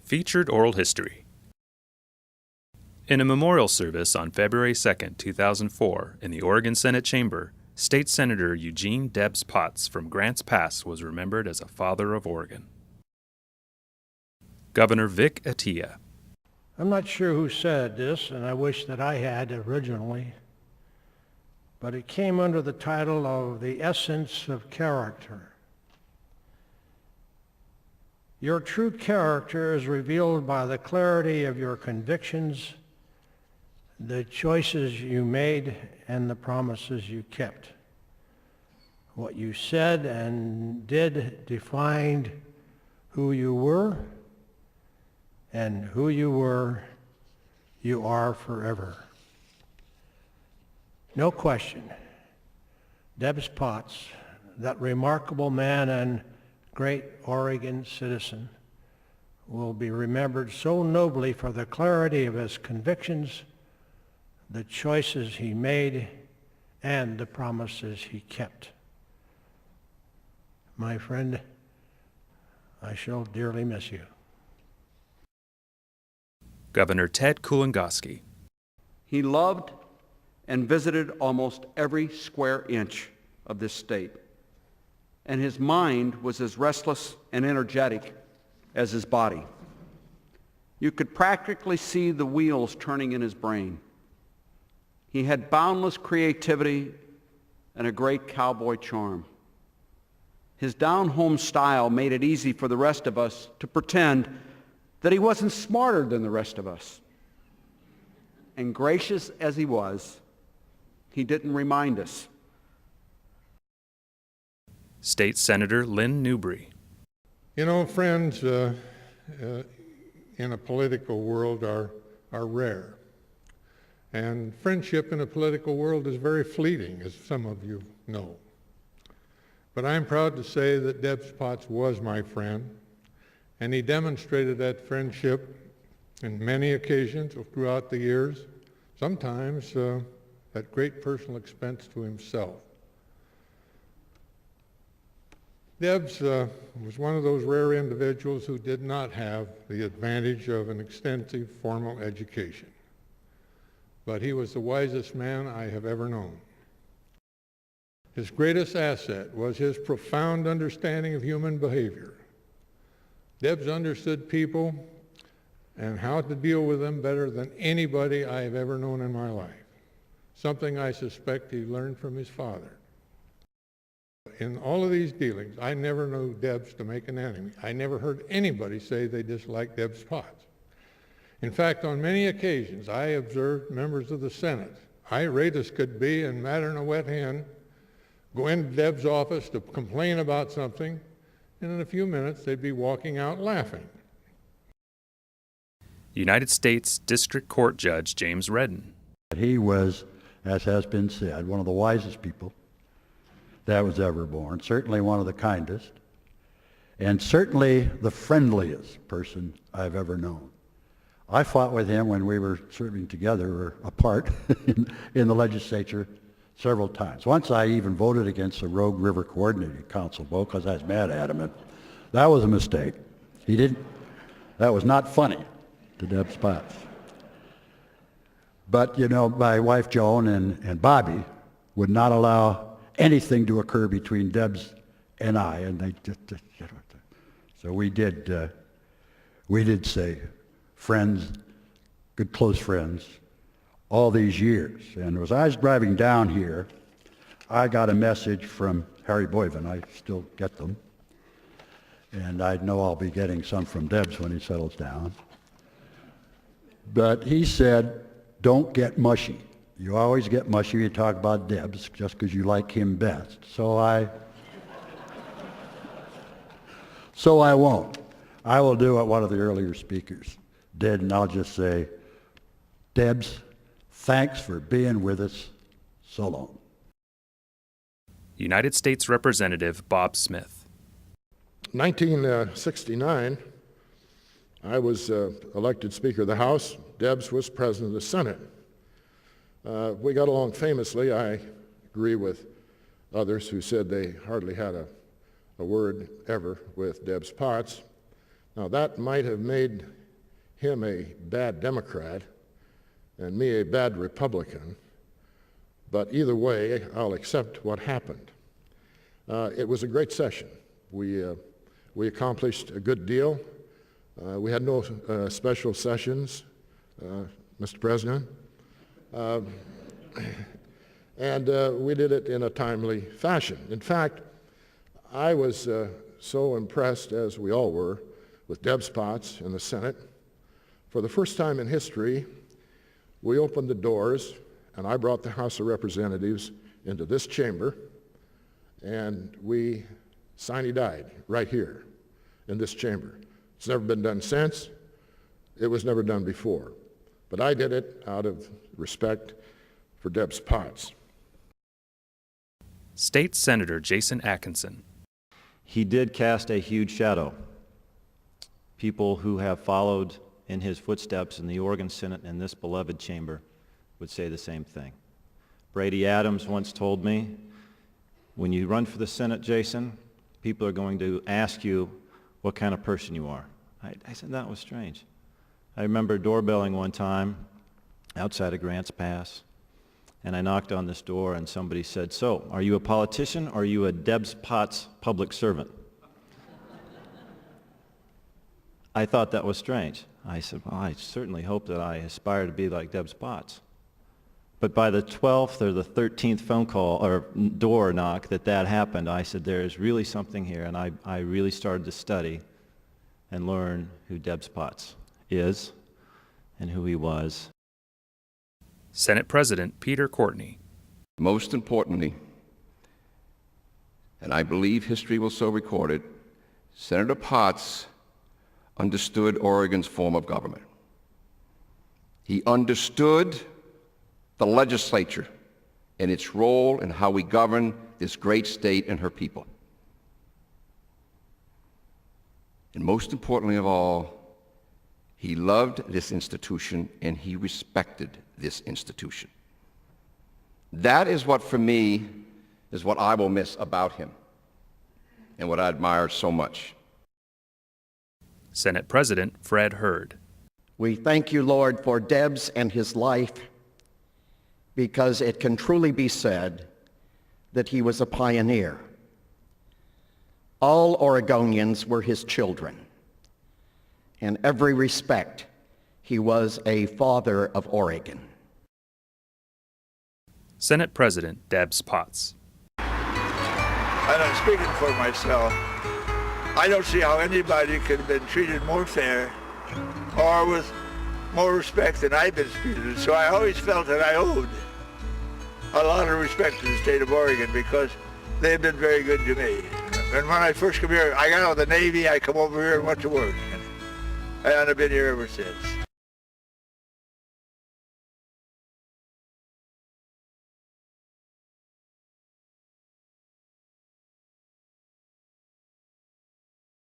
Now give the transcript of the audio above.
Featured Oral History. In a memorial service on February 2, 2004, in the Oregon Senate Chamber, State Senator Eugene Debs Potts from Grants Pass was remembered as a father of Oregon. Governor Vic Atiyeh. I'm not sure who said this, and I wish that I had originally, but it came under the title of The Essence of Character. Your true character is revealed by the clarity of your convictions, the choices you made, and the promises you kept. What you said and did defined who you were, and who you were, you are forever. No question, Debs Potts, that remarkable man and great Oregon citizen, will be remembered so nobly for the clarity of his convictions, the choices he made, and the promises he kept. My friend, I shall dearly miss you. Governor Ted Kulongoski. He loved and visited almost every square inch of this state, and his mind was as restless and energetic as his body. You could practically see the wheels turning in his brain. He had boundless creativity and a great cowboy charm. His down-home style made it easy for the rest of us to pretend that he wasn't smarter than the rest of us. And gracious as he was, he didn't remind us. State Senator Lynn Newbry. You know, friends in a political world are rare. And friendship in a political world is very fleeting, as some of you know. But I'm proud to say that Debs Potts was my friend, and he demonstrated that friendship in many occasions throughout the years, sometimes at great personal expense to himself. Debs was one of those rare individuals who did not have the advantage of an extensive formal education, but he was the wisest man I have ever known. His greatest asset was his profound understanding of human behavior. Debs understood people and how to deal with them better than anybody I have ever known in my life, something I suspect he learned from his father. In all of these dealings, I never knew Debs to make an enemy. I never heard anybody say they disliked Debs Potts. In fact, on many occasions, I observed members of the Senate, irate as could be and madder than a wet hen, go into Debs' office to complain about something, and in a few minutes they'd be walking out laughing. United States District Court Judge James Redden. He was, as has been said, one of the wisest people that was ever born, certainly one of the kindest, and certainly the friendliest person I've ever known. I fought with him when we were serving together or apart in the legislature several times. Once I even voted against a Rogue River Coordinating Council vote because I was mad at him, and that was a mistake. That was not funny to Debs Potts. But, you know, my wife Joan and Bobby would not allow anything to occur between Debs and I, and they just, you know, so we did say friends, good close friends, all these years. And as I was driving down here, I got a message from Harry Boyven. I still get them. And I know I'll be getting some from Debs when he settles down. But he said, don't get mushy. You always get mushy when you talk about Debs just because you like him best. So I won't. I will do what one of the earlier speakers did, and I'll just say, Debs, thanks for being with us so long. United States Representative Bob Smith. 1969, I was elected Speaker of the House. Debs was President of the Senate. We got along famously. I agree with others who said they hardly had a word ever with Debs Potts. Now, that might have made him a bad Democrat and me a bad Republican, but either way, I'll accept what happened. It was a great session. We accomplished a good deal. We had no special sessions, Mr. President, and we did it in a timely fashion. In fact, I was so impressed, as we all were, with Deb's Potts in the Senate. For the first time in history, we opened the doors, and I brought the House of Representatives into this chamber, and we sine-died right here in this chamber. It's never been done since. It was never done before. But I did it out of respect for Deb's Potts. State Senator Jason Atkinson. He did cast a huge shadow. People who have followed in his footsteps in the Oregon Senate and this beloved chamber would say the same thing. Brady Adams once told me, when you run for the Senate, Jason, people are going to ask you what kind of person you are. I said that was strange. I remember doorbelling one time outside of Grants Pass, and I knocked on this door and somebody said, "So, are you a politician or are you a Deb's Potts public servant?" I thought that was strange. I said, well, I certainly hope that I aspire to be like Deb's Potts. But by the 12th or the 13th phone call or door knock that happened, I said, there is really something here, and I really started to study and learn who Deb's Potts is and who he was. Senate President Peter Courtney. Most importantly, and I believe history will so record it, Senator Potts understood Oregon's form of government. He understood the legislature and its role in how we govern this great state and her people. And most importantly of all, he loved this institution and he respected this institution. That is what, for me, is what I will miss about him and what I admire so much. Senate President Fred Hurd. We thank you, Lord, for Deb's and his life, because it can truly be said that he was a pioneer. All Oregonians were his children. In every respect, he was a father of Oregon. Senate President Deb's Potts. And I'm speaking for myself. I don't see how anybody could have been treated more fair or with more respect than I've been treated. So I always felt that I owed a lot of respect to the state of Oregon because they've been very good to me. And when I first came here, I got out of the Navy, I come over here and went to work. And I've been here ever since.